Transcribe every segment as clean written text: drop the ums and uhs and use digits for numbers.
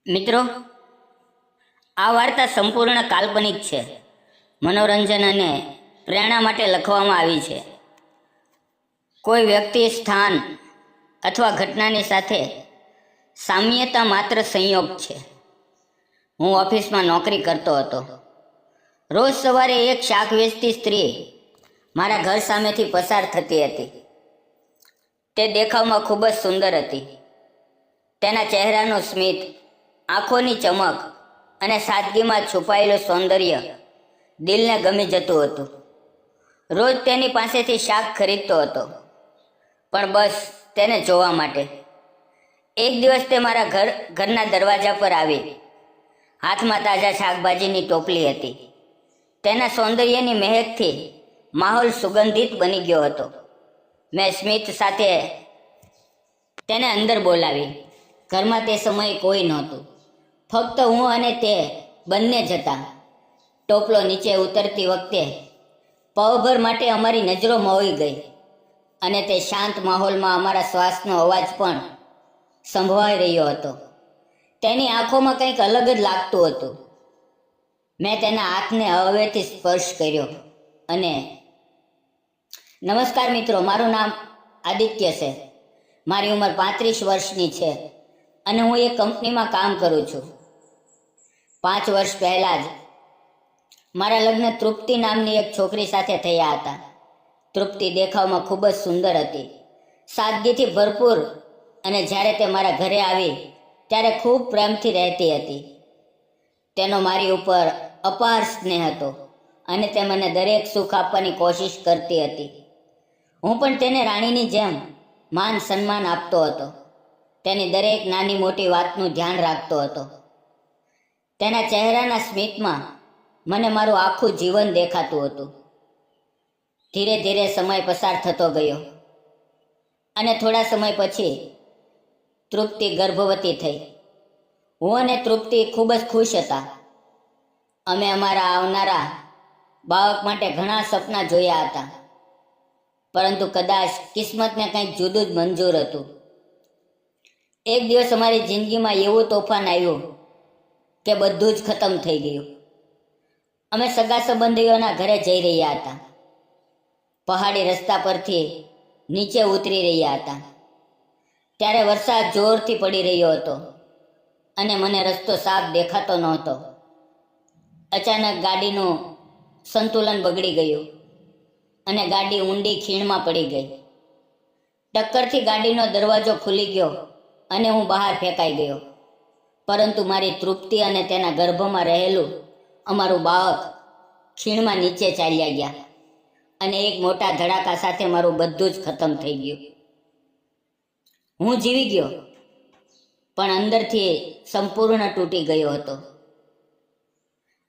મિત્રો, આ વાર્તા સંપૂર્ણ કાલ્પનિક છે. મનોરંજન અને પ્રેરણા માટે લખવામાં આવી છે. કોઈ વ્યક્તિ, સ્થાન અથવા ઘટનાની સાથે સામ્યતા માત્ર સંયોગ છે. હું ઓફિસમાં નોકરી કરતો હતો. રોજ સવારે એક શાક વેચતી સ્ત્રી મારા ઘર સામેથી પસાર થતી હતી. તે દેખાવમાં ખૂબ જ સુંદર હતી. તેના ચહેરાનું સ્મિત, આંખોની ચમક અને સાદગીમાં છુપાયેલું સૌંદર્ય દિલને ગમી જતું હતું. રોજ તેની પાસેથી શાક ખરીદતો હતો, પણ બસ તેને જોવા માટે. એક દિવસ તે મારા ઘરના દરવાજા પર આવી. હાથમાં તાજા શાકભાજીની ટોપલી હતી. તેના સૌંદર્યની મહેકથી માહોલ સુગંધિત બની ગયો હતો. મેં સ્મિત સાથે તેને અંદર બોલાવી. ઘરમાં તે સમયે કોઈ નહોતું, ફક્ત હું અને તે બંને જ હતા. ટોપલો નીચે ઉતરતી વખતે પળભર માટે અમારી નજરો મોહી ગઈ, અને તે શાંત માહોલમાં અમારા શ્વાસનો અવાજ પણ સંભળાઈ રહ્યો હતો. તેની આંખોમાં કંઈક અલગ જ લાગતું હતું. મેં તેના હાથને હળવેથી સ્પર્શ કર્યો અને નમસ્કાર મિત્રો, મારું નામ આદિત્ય છે. મારી ઉંમર 35 વર્ષની છે અને હું એક કંપનીમાં કામ કરું છું. 5 વર્ષ પહેલાં જ મારા લગ્ન તૃપ્તિ નામની એક છોકરી સાથે થયા હતા. તૃપ્તિ દેખાવમાં ખૂબ જ સુંદર હતી, સાદગીથી ભરપૂર, અને જ્યારે તે મારા ઘરે આવી ત્યારે ખૂબ પ્રેમથી રહેતી હતી. તેનો મારી ઉપર અપાર સ્નેહ હતો અને તે મને દરેક સુખ આપવાની કોશિશ કરતી હતી. હું પણ તેને રાણીની જેમ માન સન્માન આપતો હતો. તેની દરેક નાની મોટી વાતનું ધ્યાન રાખતો હતો. તેના ચહેરાના સ્મિતમાં મને મારું આખું જીવન દેખાતું હતું. ધીરે ધીરે સમય પસાર થતો ગયો અને થોડા સમય પછી તૃપ્તિ ગર્ભવતી થઈ. હું અને તૃપ્તિ ખૂબ જ ખુશ હતા. અમે અમારા આવનારા બાળક માટે ઘણા સપના જોયા હતા, પરંતુ કદાચ કિસ્મતને કંઈક જુદું જ મંજૂર હતું. એક દિવસ અમારી જિંદગીમાં એવું તોફાન આવ્યું કે બધું જ ખતમ થઈ ગયું. અમે સગા સંબંધીઓના ઘરે જઈ રહ્યા હતા. પહાડી રસ્તા પરથી નીચે ઉતરી રહ્યા હતા ત્યારે વરસાદ જોરથી પડી રહ્યો હતો અને મને રસ્તો સાફ દેખાતો નહોતો. અચાનક ગાડીનું સંતુલન બગડી ગયું અને ગાડી ઊંડી ખીણમાં પડી ગઈ. ટક્કરથી ગાડીનો દરવાજો ખુલી ગયો અને હું બહાર ફેંકાઈ ગયો. પરંતુ મારી તૃપ્તિ અને તેના ગર્ભમાં રહેલું અમારું બાળક ખીણમાં નીચે ચાલ્યા ગયા અને એક મોટા ધડાકા સાથે મારું બધું જ ખતમ થઈ ગયું. હું જીવી ગયો, પણ અંદરથી સંપૂર્ણ તૂટી ગયો હતો.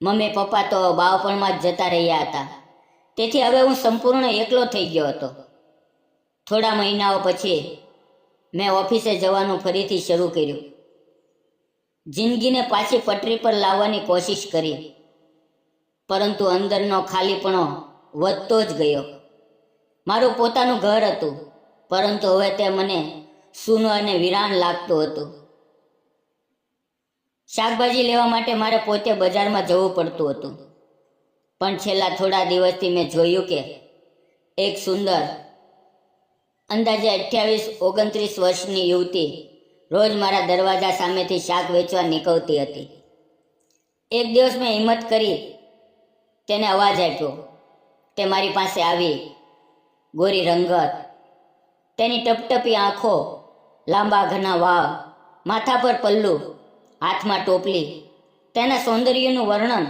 મમ્મી પપ્પા તો બાળપણમાં જ જતા રહ્યા હતા, તેથી હવે હું સંપૂર્ણ એકલો થઈ ગયો હતો. થોડા મહિનાઓ પછી મેં ઓફિસે જવાનું ફરીથી શરૂ કર્યું. જિંદગીને પાછી પટરી પર લાવવાની કોશિશ કરી, પરંતુ અંદરનો ખાલીપણો વધતો જ ગયો. મારું પોતાનું ઘર હતું, પરંતુ હવે તે મને સૂનું અને વિરાન લાગતું હતું. શાકભાજી લેવા માટે મારે પોતે બજારમાં જવું પડતું હતું, પણ છેલ્લા થોડા દિવસથી મેં જોયું કે એક સુંદર, અંદાજે 28-29 વર્ષની યુવતી રોજ મારા દરવાજા સામેથી શાક વેચવા નીકળતી હતી. એક દિવસ મેં હિંમત કરી તેને અવાજ આપ્યો. તે મારી પાસે આવી. ગોરી રંગત, તેની ટપટપી આંખો, લાંબા ઘના વાળ, માથા પર પલ્લું, હાથમાં ટોપલી. તેના સૌંદર્યનું વર્ણન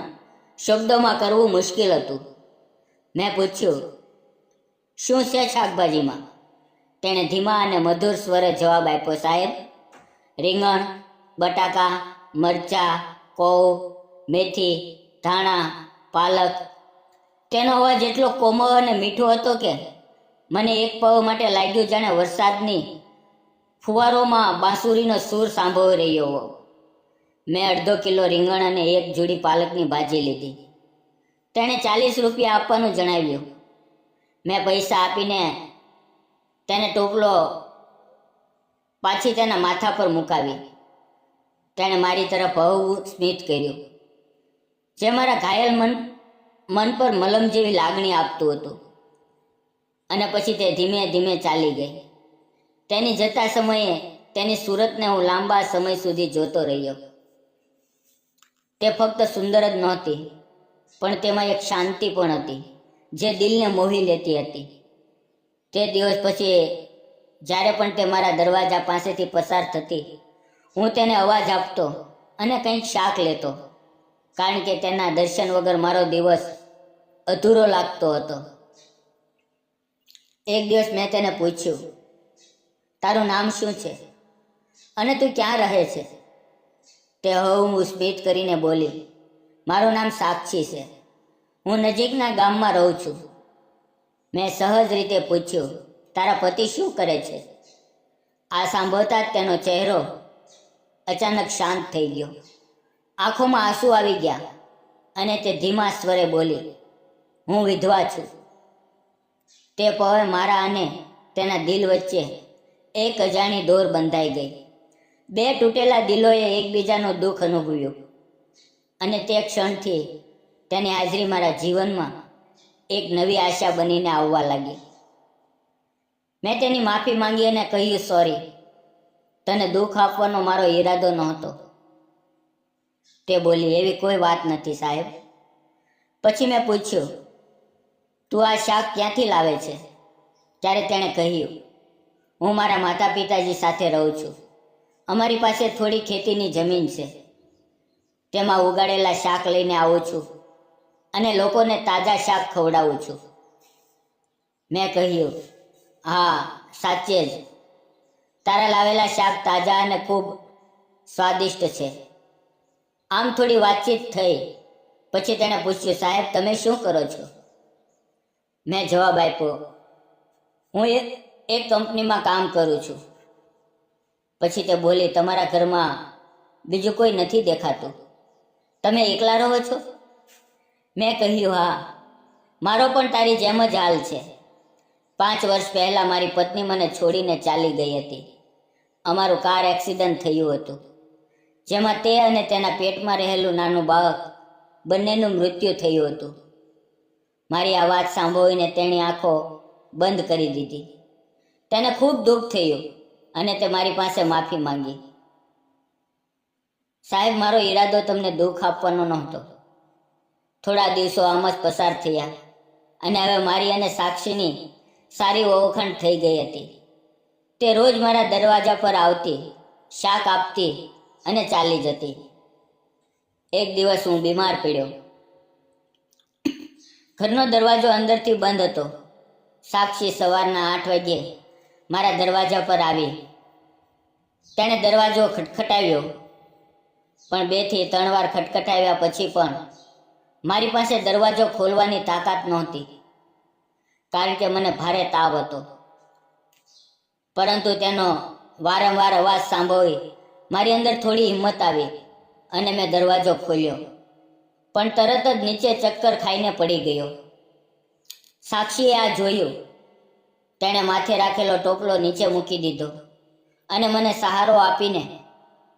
શબ્દોમાં કરવું મુશ્કેલ હતું. મેં પૂછ્યું, શું છે શાકભાજીમાં? તેણે ધીમા અને મધુર સ્વરે જવાબ આપ્યો, સાહેબ, રીંગણ, બટાકા, મરચાં, કોળ, મેથી, ધાણા, પાલક. તેનો અવાજ એટલો કોમળ અને મીઠો હતો કે મને એક પળ માટે લાગ્યું જાણે વરસાદની ફુવારોમાં બાંસુરીનો સૂર સાંભળી રહ્યો હો. મેં અડધો કિલો રીંગણ અને એક જોડી પાલકની ભાજી લીધી. તેણે 40 રૂપિયા આપવાનું જણાવ્યું. મેં પૈસા આપીને તેને ટોપલો પાછી તેના માથા પર મુકાવી. તેણે મારી તરફ હળવું સ્મિત કર્યું, જે મારા ઘાયલ મન પર મલમ જેવી લાગણી આપતું હતું. અને પછી તે ધીમે ધીમે ચાલી ગઈ. તેની જતા સમયે તેની સુરતને હું લાંબા સમય સુધી જોતો રહ્યો. તે ફક્ત સુંદર જ નહોતી, પણ તેમાં એક શાંતિ પણ હતી જે દિલને મોહી લેતી હતી. તે દિવસ પછી જ્યારે પણ તે મારા દરવાજા પાસેથી પસાર થતી, હું તેને અવાજ આપતો અને કંઈક શાક લેતો, કારણ કે તેના દર્શન વગર મારો દિવસ અધૂરો લાગતો હતો. એક દિવસ મેં તેને પૂછ્યું, તારું નામ શું છે અને તું ક્યાં રહે છે? તે હું સ્મિત કરીને બોલી, મારું નામ સાક્ષી છે. હું નજીકના ગામમાં રહું છું. મેં સહજ રીતે પૂછ્યું, તારા પતિ શું કરે છે? આ સાંભળતા જ તેનો ચહેરો અચાનક શાંત થઈ ગયો. આંખોમાં આંસુ આવી ગયા અને તે ધીમા સ્વરે બોલી, હું વિધવા છું. તે પળે મારા અને તેના દિલ વચ્ચે એક અજાણી દોર બંધાઈ ગઈ. બે તૂટેલા દિલોએ એકબીજાનું દુઃખ અનુભવ્યું અને તે ક્ષણથી તેની હાજરી મારા જીવનમાં એક નવી આશા બનીને આવવા લાગી. મેં તેની માફી માંગી અને કહ્યું, સોરી, તને દુઃખ આપવાનો મારો ઈરાદો નહોતો. તે બોલી, એવી કોઈ વાત નથી સાહેબ. પછી મેં પૂછ્યું, તું આ શાક ક્યાંથી લાવે છે? ત્યારે તેણે કહ્યું, હું મારા માતા પિતાજી સાથે રહું છું. અમારી પાસે થોડી ખેતીની જમીન છે. તેમાં ઉગાડેલા શાક લઈને આવું છું અને લોકોને તાજા શાક ખવડાવું છું. મેં કહ્યું, હા, સાચે જ. તારા લાવેલા શાક તાજા અને ખૂબ સ્વાદિષ્ટ છે. આમ થોડી વાતચીત થઈ. પછી તેણે પૂછ્યું, સાહેબ, તમે શું કરો છો? મેં જવાબ આપ્યો, હું એક કંપનીમાં કામ કરું છું. પછી તે બોલી, તમારા ઘરમાં બીજું કોઈ નથી દેખાતું? તમે એકલા રહો છો? મેં કહ્યું, હા, મારો પણ તારી જેમ જ હાલ છે. 5 વર્ષ પહેલાં મારી પત્ની મને છોડીને ચાલી ગઈ હતી. અમારું કાર એક્સિડન્ટ થયું હતું, જેમાં તે અને તેના પેટમાં રહેલું નાનું બાળક બંનેનું મૃત્યુ થયું હતું. મારી આ વાત સાંભળીને તેની આંખો બંધ કરી દીધી. તેને ખૂબ દુઃખ થયું અને તે મારી પાસે માફી માંગી. સાહેબ, મારો ઈરાદો તમને દુઃખ આપવાનો નહોતો. થોડા દિવસો આમ જ પસાર થયા અને હવે મારી અને સાક્ષીની સારી ઓળખાણ થઈ ગઈ હતી. તે રોજ મારા દરવાજા પર આવતી, શાક આપતી અને ચાલી જતી. એક દિવસ હું બીમાર પડ્યો. ઘરનો દરવાજો અંદરથી બંધ હતો. સાક્ષી સવારના 8 વાગ્યે મારા દરવાજા પર આવી. તેણે દરવાજો ખટખટાવ્યો, પણ 2 થી 3 વાર ખટખટાવ્યા પછી પણ મારી પાસે દરવાજો ખોલવાની તાકાત નહોતી, કારણ કે મને ભારે તાવ હતો. પરંતુ તેનો વારંવાર અવાજ સાંભળી મારી અંદર થોડી હિંમત આવી અને મેં દરવાજો ખોલ્યો, પણ તરત જ નીચે ચક્કર ખાઈને પડી ગયો. સાક્ષીએ આ જોયું. તેણે માથે રાખેલો ટોપલો નીચે મૂકી દીધો અને મને સહારો આપીને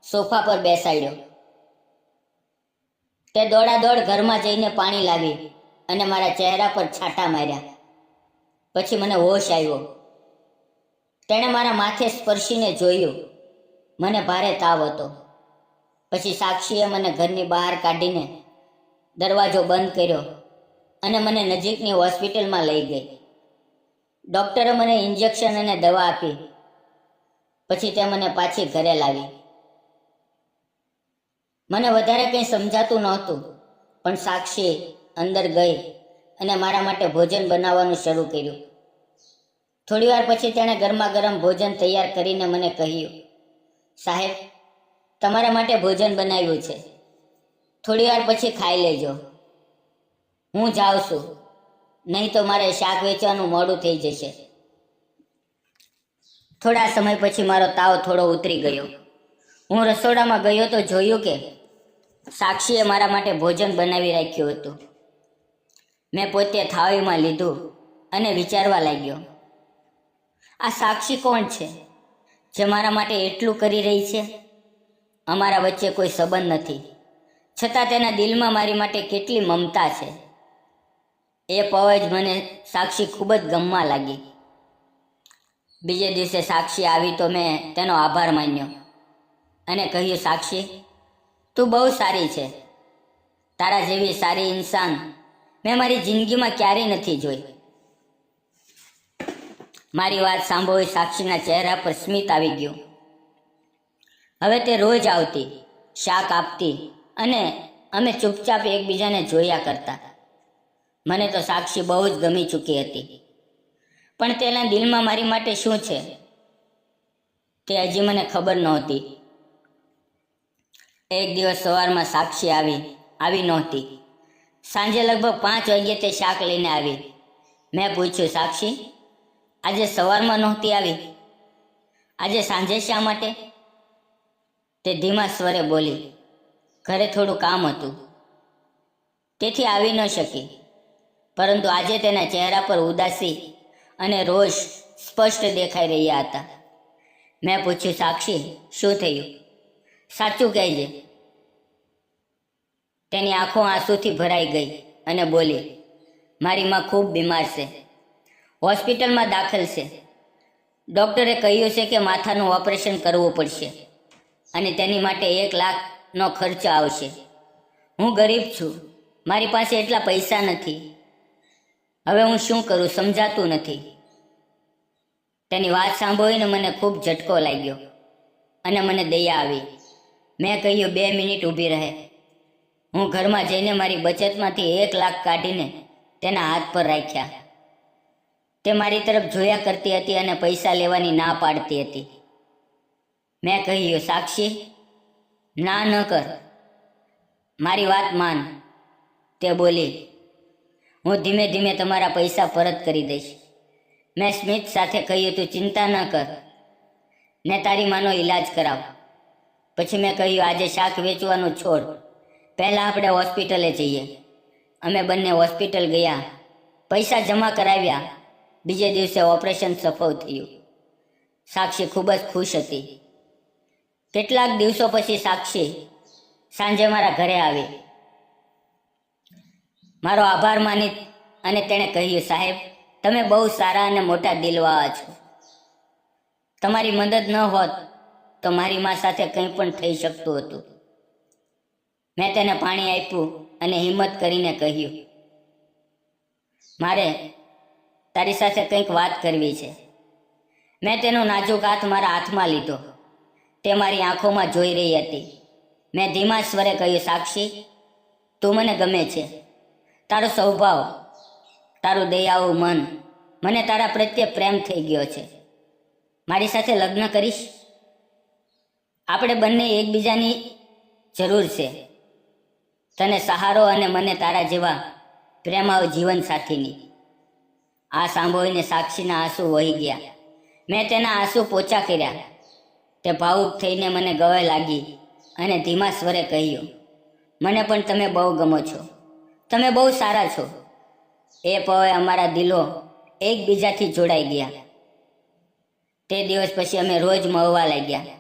સોફા પર બેસાડ્યો. તે દોડાદોડ ઘરમાં જઈને પાણી લાવી અને મારા ચહેરા પર છાંટા માર્યા. પછી મને હોશ આવ્યો. તેણે મારા માથે સ્પર્શીને જોયું. મને ભારે તાવ હતો. પછી સાક્ષીએ મને ઘરની બહાર કાઢીને દરવાજો બંધ કર્યો અને મને નજીકની હોસ્પિટલમાં લઈ ગઈ. ડૉક્ટરે મને ઇન્જેક્શન અને દવા આપી. પછી તે મને પાછી ઘરે લાવી. મને વધારે કંઈ સમજાતું નહોતું, પણ સાક્ષી અંદર ગઈ અને મારા માટે ભોજન બનાવવાનું શરૂ કર્યું. થોડીવાર પછી તેણે ગરમા ગરમ ભોજન તૈયાર કરીને મને કહ્યું, સાહેબ, તમારા માટે ભોજન બનાવ્યું છે. થોડીવાર પછી ખાઈ લેજો. હું જાઉં છું, નહીં તો મારે શાક વેચવાનું મોડું થઈ જશે. થોડા સમય પછી મારો તાવ થોડો ઉતરી ગયો. હું રસોડામાં ગયો તો જોયું કે સાક્ષીએ મારા માટે ભોજન બનાવી રાખ્યું હતું. મેં પોતે થાળીમાં લીધું અને વિચારવા લાગ્યો, આ સાક્ષી કોણ છે જે મારા માટે એટલું કરી રહી છે? અમારા વચ્ચે કોઈ સંબંધ નથી, છતાં તેના દિલમાં મારી માટે કેટલી મમતા છે. એ પળ જ મને સાક્ષી ખૂબ જ ગમવા લાગી. બીજે દિવસે સાક્ષી આવી તો મેં તેનો આભાર માન્યો અને કહ્યું, સાક્ષી, તું બહુ સારી છે. તારા જેવી સારી ઇન્સાન મેં મારી જિંદગીમાં ક્યારેય નથી જોઈ. મારી વાત સાંભળી સાક્ષીના ચહેરા પર સ્મિત આવી ગયું. હવે તે રોજ આવતી, શાક આપતી અને અમે ચૂપચાપ એકબીજાને જોયા કરતા. મને તો સાક્ષી બહુ જ ગમી ચૂકી હતી, પણ તેના દિલમાં મારી માટે શું છે તે હજી મને ખબર નહોતી. એક દિવસ સવારમાં સાક્ષી આવી નહોતી. સાંજે લગભગ 5 વાગ્યે તે શાક લઈને આવી. મેં પૂછ્યું, સાક્ષી, આજે સવારમાં નહોતી આવી, આજે સાંજે શા માટે? તે ધીમા સ્વરે બોલી, ઘરે થોડું કામ હતું, તેથી આવી ન શકી. પરંતુ આજે તેના ચહેરા પર ઉદાસી અને રોષ સ્પષ્ટ દેખાઈ રહ્યા હતા. મેં પૂછ્યું, સાક્ષી, શું થયું? સાચું કહેજે. તેની આંખો આંસુથી ભરાઈ ગઈ અને બોલી, મારી માં ખૂબ બીમાર છે, હોસ્પિટલમાં દાખલ છે. ડૉક્ટરે કહ્યું છે કે માથાનું ઓપરેશન કરવું પડશે અને તેની માટે 1 લાખનો ખર્ચ આવશે. હું ગરીબ છું, મારી પાસે એટલા પૈસા નથી. હવે હું શું કરું સમજાતું નથી. તેની વાત સાંભળીને મને ખૂબ ઝટકો લાગ્યો અને મને દયા આવી. મેં કહ્યું, 2 મિનિટ ઊભી રહે. હું ઘરમાં જઈને મારી બચતમાંથી 1 લાખ કાઢીને તેના હાથ પર રાખ્યા. તે મારી તરફ જોયા કરતી હતી અને પૈસા લેવાની ના પાડતી હતી. મેં કહ્યું, સાક્ષી, ના ન કર, મારી વાત માન. તે બોલી, હું ધીમે ધીમે તમારા પૈસા પરત કરી દઈશ. મેં સ્મિત સાથે કહ્યું, તું ચિંતા ન કર, ને તારી માનો ઈલાજ કરાવ. પછી મેં કહ્યું, આજે શાક વેચવાનું છોડ, પહેલાં આપણે હોસ્પિટલે જઈએ. અમે બંને હોસ્પિટલ ગયા, પૈસા જમા કરાવ્યા. બીજે દિવસે ઓપરેશન સફળ થયું. સાક્ષી ખૂબ જ ખુશ હતી. કેટલાક દિવસો પછી સાક્ષી સાંજે મારા ઘરે આવી. મારો આભાર માની અને તેણે કહ્યું, સાહેબ, તમે બહુ સારા અને મોટા દિલવાળા છો. તમારી મદદ ન હોત તો મારી મા સાથે કંઈ પણ થઈ શકતું હતું. મેં તેને પાણી આપ્યું અને હિંમત કરીને કહ્યું, મારે તારી સાથે કંઈક વાત કરવી છે. મેં તેનો નાજુક હાથ મારા હાથમાં લીધો. તે મારી આંખોમાં જોઈ રહી હતી. મેં ધીમા સ્વરે કહ્યું, સાક્ષી, તું મને ગમે છે. તારો સ્વભાવ, તારું દયાળુ મન, મને તારા પ્રત્યે પ્રેમ થઈ ગયો છે. મારી સાથે લગ્ન કરીશ? આપણે બંને એકબીજાની જરૂર છે, તને સહારો અને મને તારા જેવા પ્રેમાળ જીવન સાથીની. આ સાંભળીને સાક્ષીના આંસુ વહી ગયા. મેં તેના આંસુ પોચા કર્યા. તે ભાવુક થઈને મને ગળે લાગી અને ધીમા સ્વરે કહ્યું, મને પણ તમે બહુ ગમો છો, તમે બહુ સારા છો. એ પળે અમારા દિલો એકબીજાથી જોડાઈ ગયા. તે દિવસ પછી અમે રોજ મળવા લાગ્યા,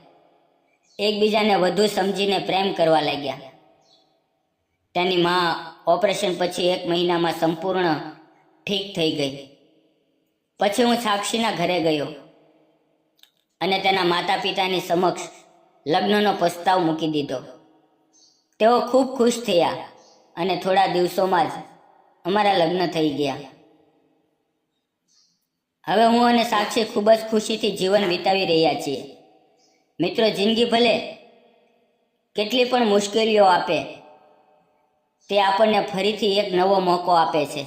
એકબીજાને વધુ સમજીને પ્રેમ કરવા લાગ્યા. તેની મા ઓપરેશન પછી 1 મહિનામાં સંપૂર્ણ ઠીક થઈ ગઈ. પછી હું સાક્ષીના ઘરે ગયો અને તેના માતા પિતાની સમક્ષ લગ્નનો પ્રસ્તાવ મૂકી દીધો. તેઓ ખૂબ ખુશ થયા અને થોડા દિવસોમાં જ અમારા લગ્ન થઈ ગયા. હવે હું અને સાક્ષી ખૂબ જ ખુશીથી જીવન વિતાવી રહ્યા છીએ. મિત્રો, જિંદગી ભલે કેટલી પણ મુશ્કેલીઓ આપે, તે આપણને ફરીથી એક નવો મોકો આપે છે.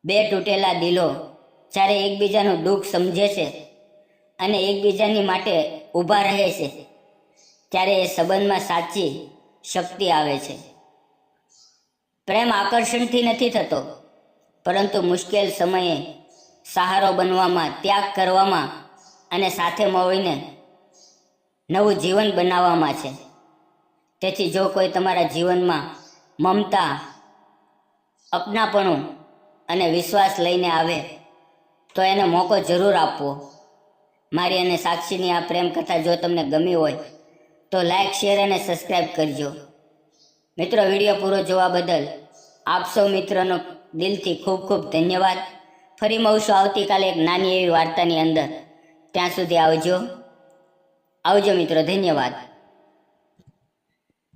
2 તૂટેલા દિલો જ્યારે એકબીજાનું દુઃખ સમજે છે અને એકબીજાની માટે ઊભા રહે છે, ત્યારે એ સંબંધમાં સાચી શક્તિ આવે છે. પ્રેમ આકર્ષણથી નથી થતો, પરંતુ મુશ્કેલ સમયે સહારો બનવામાં, ત્યાગ કરવામાં અને સાથે મળીને નવું જીવન બનાવવામાં છે. તેથી જો કોઈ તમારા જીવનમાં મમતા, અપનાપણું અને વિશ્વાસ લઈને આવે તો એને મોકો જરૂર આપવો. મારી અને સાક્ષીની આ પ્રેમ કથા જો તમને ગમી હોય તો લાઈક, શેર અને સબસ્ક્રાઈબ કરજો. મિત્રો, વિડીયો પૂરો જોવા બદલ આપ સૌ મિત્રોનો દિલથી ખૂબ ખૂબ ધન્યવાદ. ફરી મળશું આવતીકાલે એક નાની એવી વાર્તાની અંદર. ત્યાં સુધી આવજો મિત્રો. ધન્યવાદ.